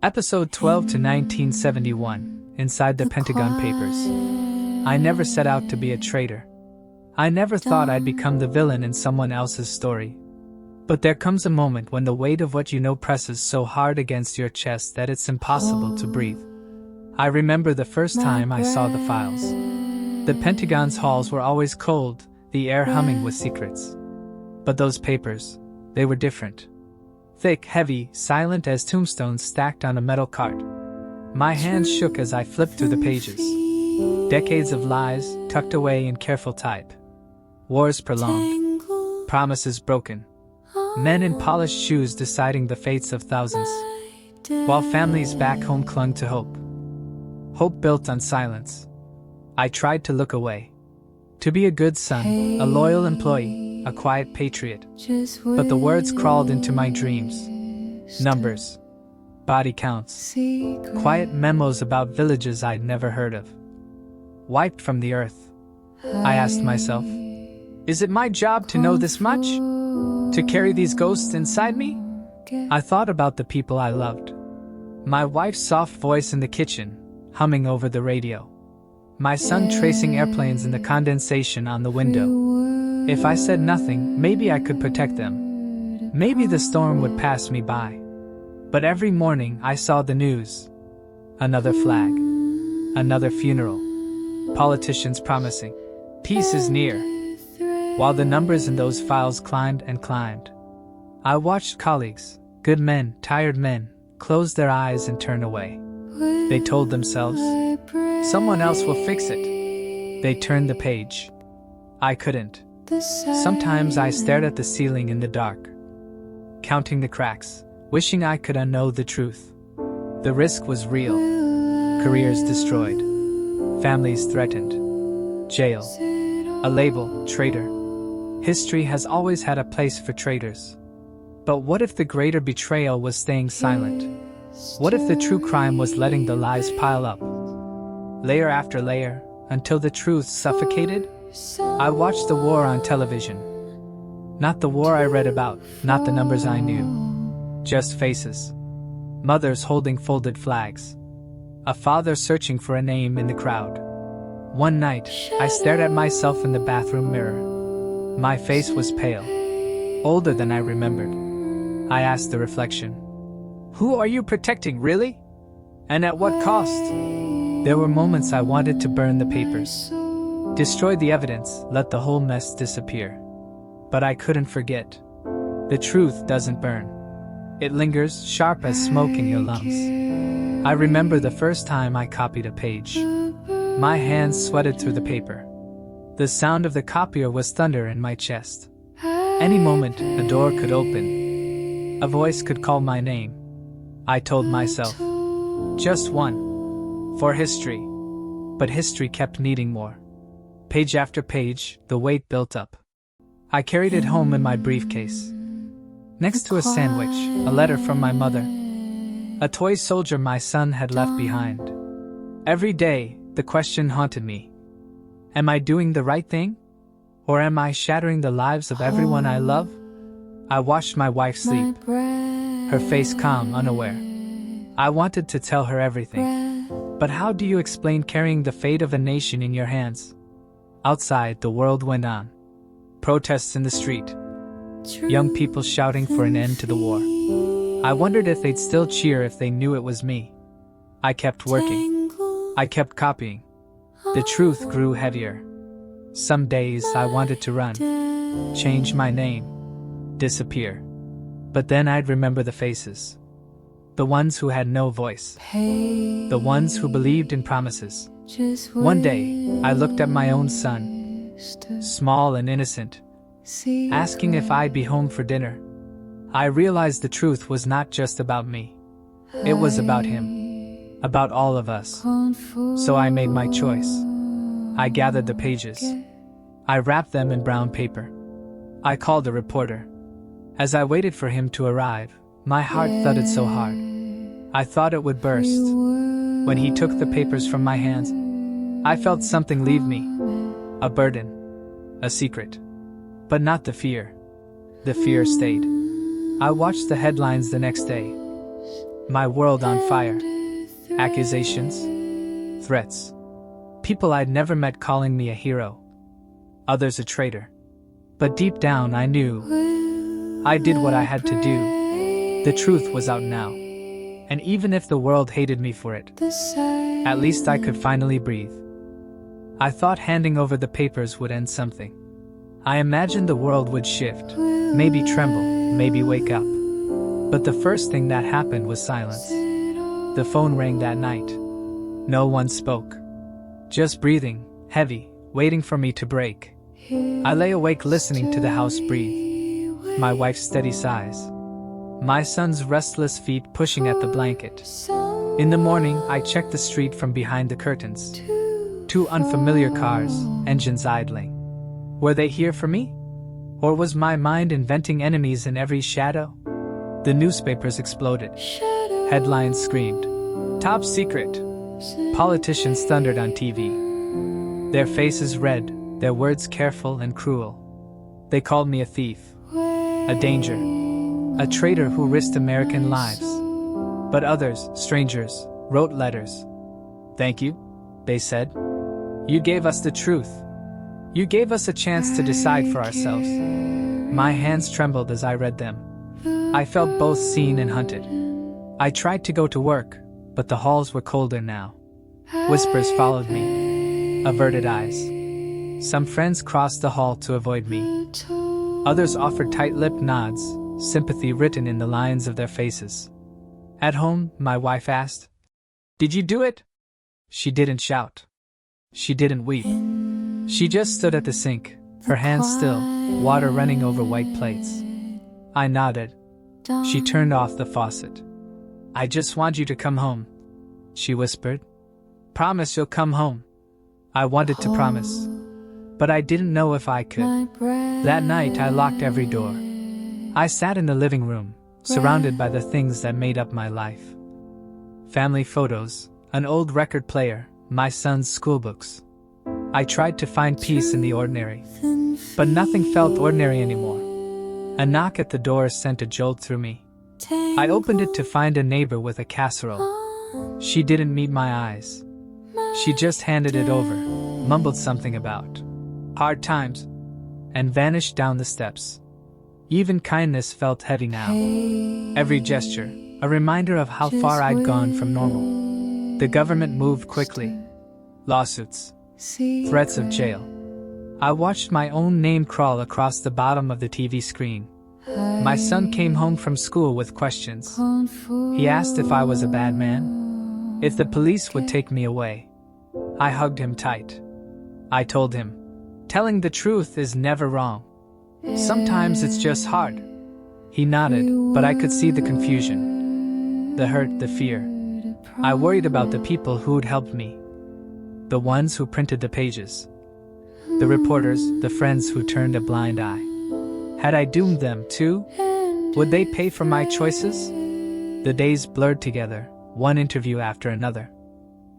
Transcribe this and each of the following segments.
Episode 12 to 1971, Inside the Pentagon Papers. I never set out to be a traitor. I never thought I'd become the villain in someone else's story. But there comes a moment when the weight of what you know presses so hard against your chest that it's impossible to breathe. I remember the first time I saw the files. The Pentagon's halls were always cold, the air humming with secrets. But those papers, they were different. Thick, heavy, silent as tombstones stacked on a metal cart. My hands shook as I flipped through the pages. Decades of lies, tucked away in careful type. Wars prolonged. Promises broken. Men in polished shoes deciding the fates of thousands. While families back home clung to hope. Hope built on silence. I tried to look away. To be a good son, a loyal employee, a quiet patriot. But the words crawled into my dreams. Numbers. Body counts. Quiet memos about villages I'd never heard of. Wiped from the earth. I asked myself, is it my job to know this much? To carry these ghosts inside me? I thought about the people I loved. My wife's soft voice in the kitchen, humming over the radio. My son tracing airplanes in the condensation on the window. If I said nothing, maybe I could protect them. Maybe the storm would pass me by. But every morning I saw the news. Another flag. Another funeral. Politicians promising, peace is near. While the numbers in those files climbed and climbed. I watched colleagues, good men, tired men, close their eyes and turn away. They told themselves, someone else will fix it. They turned the page. I couldn't. Sometimes I stared at the ceiling in the dark, counting the cracks, wishing I could unknow the truth. The risk was real. Careers destroyed. Families threatened. Jail. A label, traitor. History has always had a place for traitors. But what if the greater betrayal was staying silent? What if the true crime was letting the lies pile up? Layer after layer, until the truth suffocated? I watched the war on television. Not the war I read about, not the numbers I knew. Just faces. Mothers holding folded flags. A father searching for a name in the crowd. One night, I stared at myself in the bathroom mirror. My face was pale. Older than I remembered. I asked the reflection, who are you protecting, really? And at what cost? There were moments I wanted to burn the papers. Destroy the evidence, let the whole mess disappear. But I couldn't forget. The truth doesn't burn. It lingers, sharp as smoke in your lungs. I remember the first time I copied a page. My hands sweated through the paper. The sound of the copier was thunder in my chest. Any moment, a door could open. A voice could call my name. I told myself, just one. For history. But history kept needing more. Page after page, the weight built up. I carried it home in my briefcase. Next to a sandwich, a letter from my mother. A toy soldier my son had left behind. Every day, the question haunted me. Am I doing the right thing? Or am I shattering the lives of everyone I love? I watched my wife sleep. Her face calm, unaware. I wanted to tell her everything. But how do you explain carrying the fate of a nation in your hands? Outside, the world went on. Protests in the street. Young people shouting for an end to the war. I wondered if they'd still cheer if they knew it was me. I kept working. I kept copying. The truth grew heavier. Some days I wanted to run. Change my name. Disappear. But then I'd remember the faces. The ones who had no voice. The ones who believed in promises. One day, I looked at my own son, small and innocent, asking if I'd be home for dinner. I realized the truth was not just about me. It was about him, about all of us. So I made my choice. I gathered the pages. I wrapped them in brown paper. I called a reporter. As I waited for him to arrive, my heart thudded so hard. I thought it would burst. When he took the papers from my hands, I felt something leave me. A burden. A secret. But not the fear. The fear stayed. I watched the headlines the next day. My world on fire. Accusations. Threats. People I'd never met calling me a hero. Others a traitor. But deep down I knew I did what I had to do. The truth was out now. And even if the world hated me for it, at least I could finally breathe. I thought handing over the papers would end something. I imagined the world would shift, maybe tremble, maybe wake up. But the first thing that happened was silence. The phone rang that night. No one spoke. Just breathing, heavy, waiting for me to break. I lay awake listening to the house breathe. My wife's steady sighs. My son's restless feet pushing at the blanket. In the morning, I checked the street from behind the curtains. 2 unfamiliar cars, engines idling. Were they here for me? Or was my mind inventing enemies in every shadow? The newspapers exploded. Headlines screamed, "Top secret." Politicians thundered on TV. Their faces red, their words careful and cruel. They called me a thief, a danger, a traitor who risked American lives. But others, strangers, wrote letters. "Thank you," they said. "You gave us the truth. You gave us a chance to decide for ourselves." My hands trembled as I read them. I felt both seen and hunted. I tried to go to work, but the halls were colder now. Whispers followed me. Averted eyes. Some friends crossed the hall to avoid me. Others offered tight-lipped nods, sympathy written in the lines of their faces. At home, my wife asked, "Did you do it?" She didn't shout. She didn't weep. She just stood at the sink, her hands still, water running over white plates. I nodded. She turned off the faucet. "I just want you to come home," she whispered. "Promise you'll come home." I wanted to promise, but I didn't know if I could. That night I locked every door. I sat in the living room, surrounded by the things that made up my life. Family photos, an old record player, my son's schoolbooks. I tried to find peace in the ordinary, but nothing felt ordinary anymore. A knock at the door sent a jolt through me. I opened it to find a neighbor with a casserole. She didn't meet my eyes. She just handed it over, mumbled something about hard times, and vanished down the steps. Even kindness felt heavy now. Every gesture, a reminder of how far I'd gone from normal. The government moved quickly. Lawsuits, threats of jail. I watched my own name crawl across the bottom of the TV screen. My son came home from school with questions. He asked if I was a bad man, if the police would take me away. I hugged him tight. I told him, telling the truth is never wrong. Sometimes it's just hard. He nodded, but I could see the confusion, the hurt, the fear. I worried about the people who'd helped me, the ones who printed the pages, the reporters, the friends who turned a blind eye. Had I doomed them too? Would they pay for my choices? The days blurred together, one interview after another.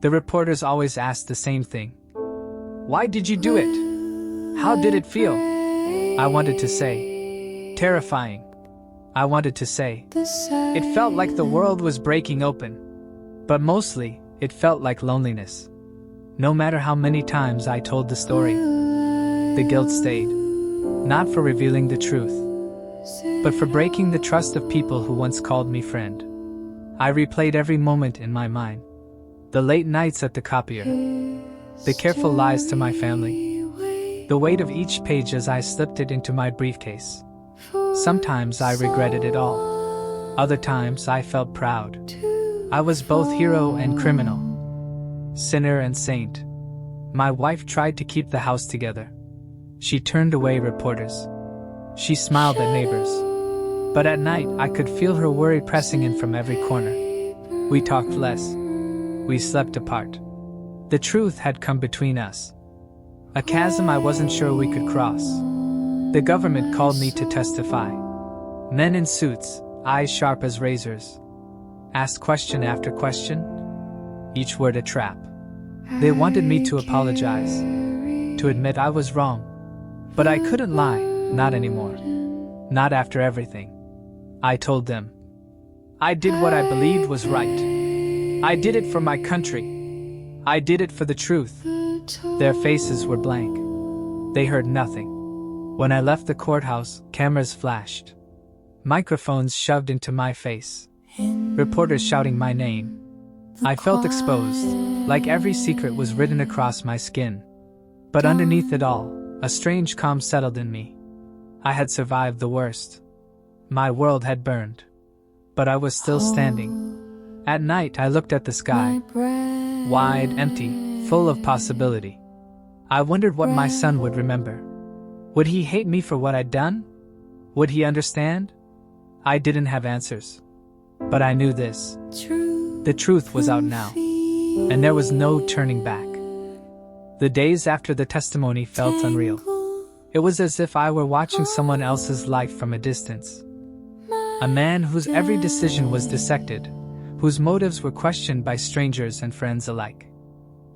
The reporters always asked the same thing. Why did you do it? How did it feel? I wanted to say, terrifying. I wanted to say, it felt like the world was breaking open. But mostly, it felt like loneliness. No matter how many times I told the story, the guilt stayed. Not for revealing the truth, but for breaking the trust of people who once called me friend. I replayed every moment in my mind. The late nights at the copier, the careful lies to my family, the weight of each page as I slipped it into my briefcase. Sometimes I regretted it all. Other times I felt proud. I was both hero and criminal, sinner and saint. My wife tried to keep the house together. She turned away reporters. She smiled at neighbors. But at night, I could feel her worry pressing in from every corner. We talked less. We slept apart. The truth had come between us. A chasm I wasn't sure we could cross. The government called me to testify. Men in suits, eyes sharp as razors, asked question after question, each word a trap. They wanted me to apologize, to admit I was wrong. But I couldn't lie, not anymore. Not after everything. I told them, I did what I believed was right. I did it for my country. I did it for the truth. Their faces were blank. They heard nothing. When I left the courthouse, cameras flashed. Microphones shoved into my face. Reporters shouting my name. I felt exposed, like every secret was written across my skin. But underneath it all, a strange calm settled in me. I had survived the worst. My world had burned. But I was still standing. At night, I looked at the sky. Wide, empty, full of possibility. I wondered what my son would remember. Would he hate me for what I'd done? Would he understand? I didn't have answers. But I knew this. The truth was out now. And there was no turning back. The days after the testimony felt unreal. It was as if I were watching someone else's life from a distance. A man whose every decision was dissected, whose motives were questioned by strangers and friends alike.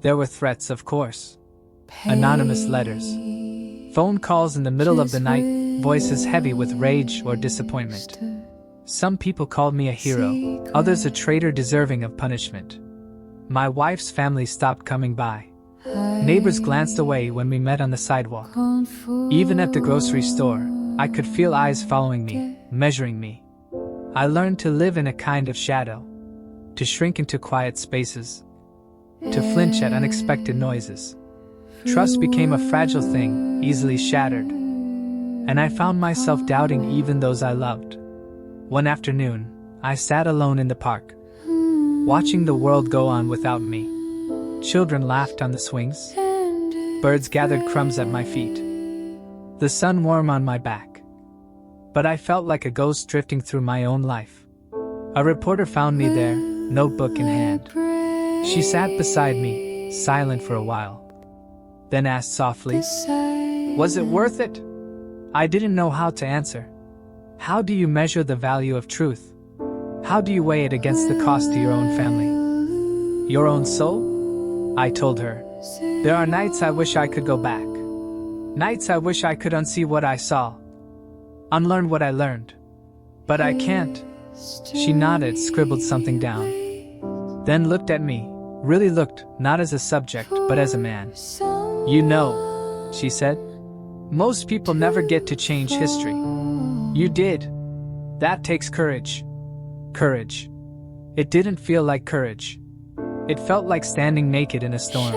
There were threats, of course. Anonymous letters. Phone calls in the middle of the night, voices heavy with rage or disappointment. Some people called me a hero, others a traitor deserving of punishment. My wife's family stopped coming by. Neighbors glanced away when we met on the sidewalk. Even at the grocery store, I could feel eyes following me, measuring me. I learned to live in a kind of shadow, to shrink into quiet spaces, to flinch at unexpected noises. Trust became a fragile thing, easily shattered. And I found myself doubting even those I loved. One afternoon, I sat alone in the park, watching the world go on without me. Children laughed on the swings. Birds gathered crumbs at my feet. The sun warm on my back. But I felt like a ghost drifting through my own life. A reporter found me there, notebook in hand. She sat beside me, silent for a while. Then asked softly, "Was it worth it?" I didn't know how to answer. How do you measure the value of truth? How do you weigh it against the cost to your own family? Your own soul? I told her, there are nights I wish I could go back. Nights I wish I could unsee what I saw. Unlearn what I learned. But I can't. She nodded, scribbled something down. Then looked at me, really looked, not as a subject, but as a man. "You know," she said, "most people never get to change history. You did. That takes courage." Courage. It didn't feel like courage. It felt like standing naked in a storm,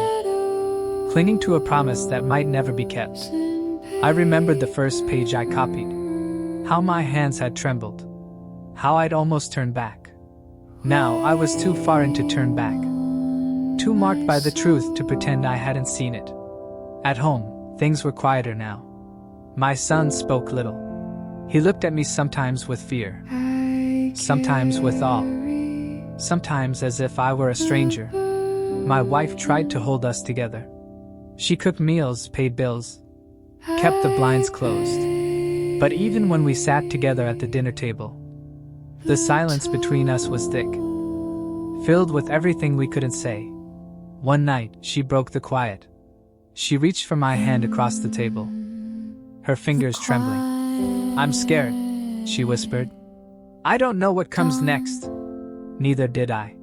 clinging to a promise that might never be kept. I remembered the first page I copied. How my hands had trembled. How I'd almost turned back. Now I was too far in to turn back. Too marked by the truth to pretend I hadn't seen it. At home, things were quieter now. My son spoke little. He looked at me sometimes with fear, sometimes with awe, sometimes as if I were a stranger. My wife tried to hold us together. She cooked meals, paid bills, kept the blinds closed. But even when we sat together at the dinner table, the silence between us was thick, filled with everything we couldn't say. One night, she broke the quiet. She reached for my hand across the table, her fingers trembling. "I'm scared," she whispered. "I don't know what comes next." Neither did I.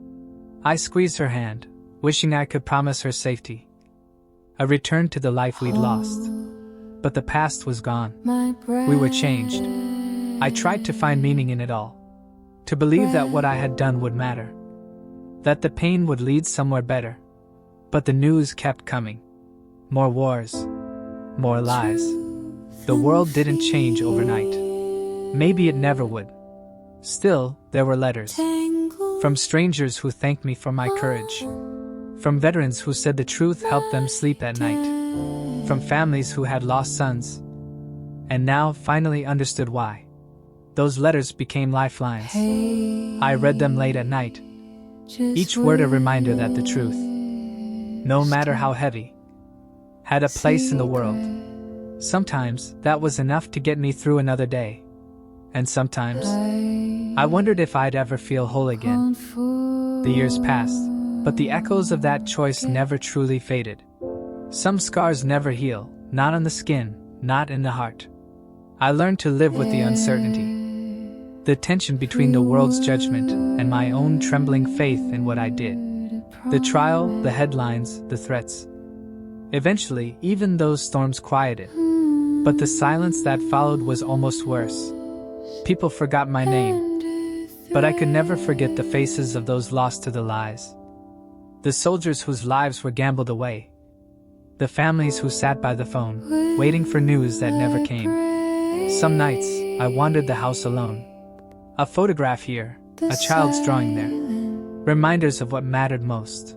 I squeezed her hand, wishing I could promise her safety. A return to the life we'd lost. But the past was gone. We were changed. I tried to find meaning in it all. To believe that what I had done would matter. That the pain would lead somewhere better. But the news kept coming. More wars. More lies. The world didn't change overnight. Maybe it never would. Still, there were letters. From strangers who thanked me for my courage. From veterans who said the truth helped them sleep at night. From families who had lost sons. And now finally understood why. Those letters became lifelines. I read them late at night. Each word a reminder that the truth, no matter how heavy, had a place in the world. Sometimes that was enough to get me through another day. And sometimes I wondered if I'd ever feel whole again. The years passed, but the echoes of that choice never truly faded. Some scars never heal, not on the skin, not in the heart. I learned to live with the uncertainty. The tension between the world's judgment and my own trembling faith in what I did. The trial, the headlines, the threats. Eventually, even those storms quieted. But the silence that followed was almost worse. People forgot my name, but I could never forget the faces of those lost to the lies. The soldiers whose lives were gambled away. The families who sat by the phone, waiting for news that never came. Some nights, I wandered the house alone. A photograph here, a child's drawing there. Reminders of what mattered most.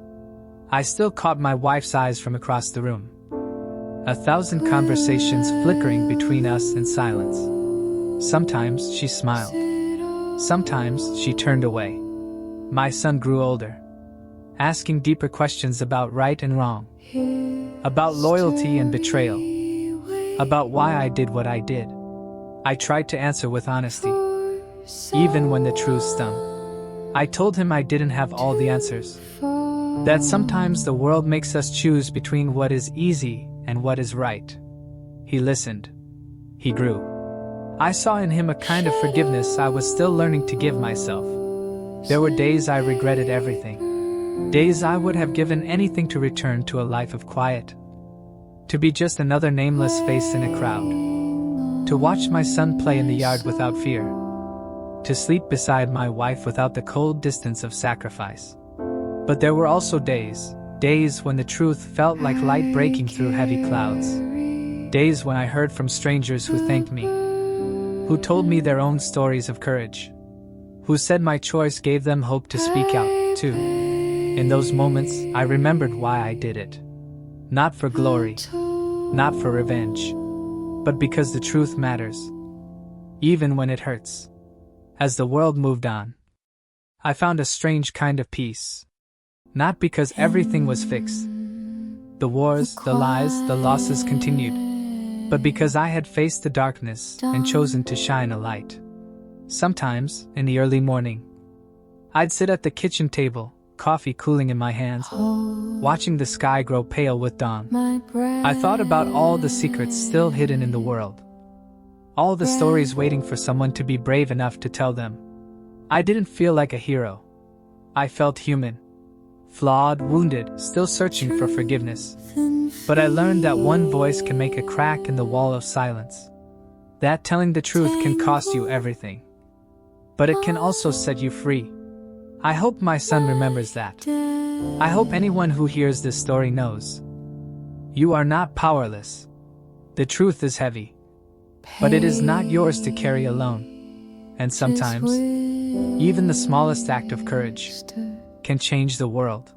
I still caught my wife's eyes from across the room. 1,000 conversations flickering between us in silence. Sometimes she smiled. Sometimes she turned away. My son grew older, asking deeper questions about right and wrong, about loyalty and betrayal, about why I did what I did. I tried to answer with honesty, even when the truth stung. I told him I didn't have all the answers, that sometimes the world makes us choose between what is easy and what is right. He listened. He grew. I saw in him a kind of forgiveness I was still learning to give myself. There were days I regretted everything. Days I would have given anything to return to a life of quiet. To be just another nameless face in a crowd. To watch my son play in the yard without fear. To sleep beside my wife without the cold distance of sacrifice. But there were also days when the truth felt like light breaking through heavy clouds. Days when I heard from strangers who thanked me, who told me their own stories of courage, who said my choice gave them hope to speak out, too. In those moments, I remembered why I did it. Not for glory, not for revenge, but because the truth matters, even when it hurts. As the world moved on, I found a strange kind of peace. Not because everything was fixed. The wars, the lies, the losses continued, but because I had faced the darkness and chosen to shine a light. Sometimes, in the early morning, I'd sit at the kitchen table, coffee cooling in my hands, watching the sky grow pale with dawn. I thought about all the secrets still hidden in the world. All the stories waiting for someone to be brave enough to tell them. I didn't feel like a hero. I felt human. Flawed, wounded, still searching for forgiveness. But I learned that one voice can make a crack in the wall of silence. That telling the truth can cost you everything. But it can also set you free. I hope my son remembers that. I hope anyone who hears this story knows. You are not powerless. The truth is heavy. But it is not yours to carry alone. And sometimes, even the smallest act of courage can change the world.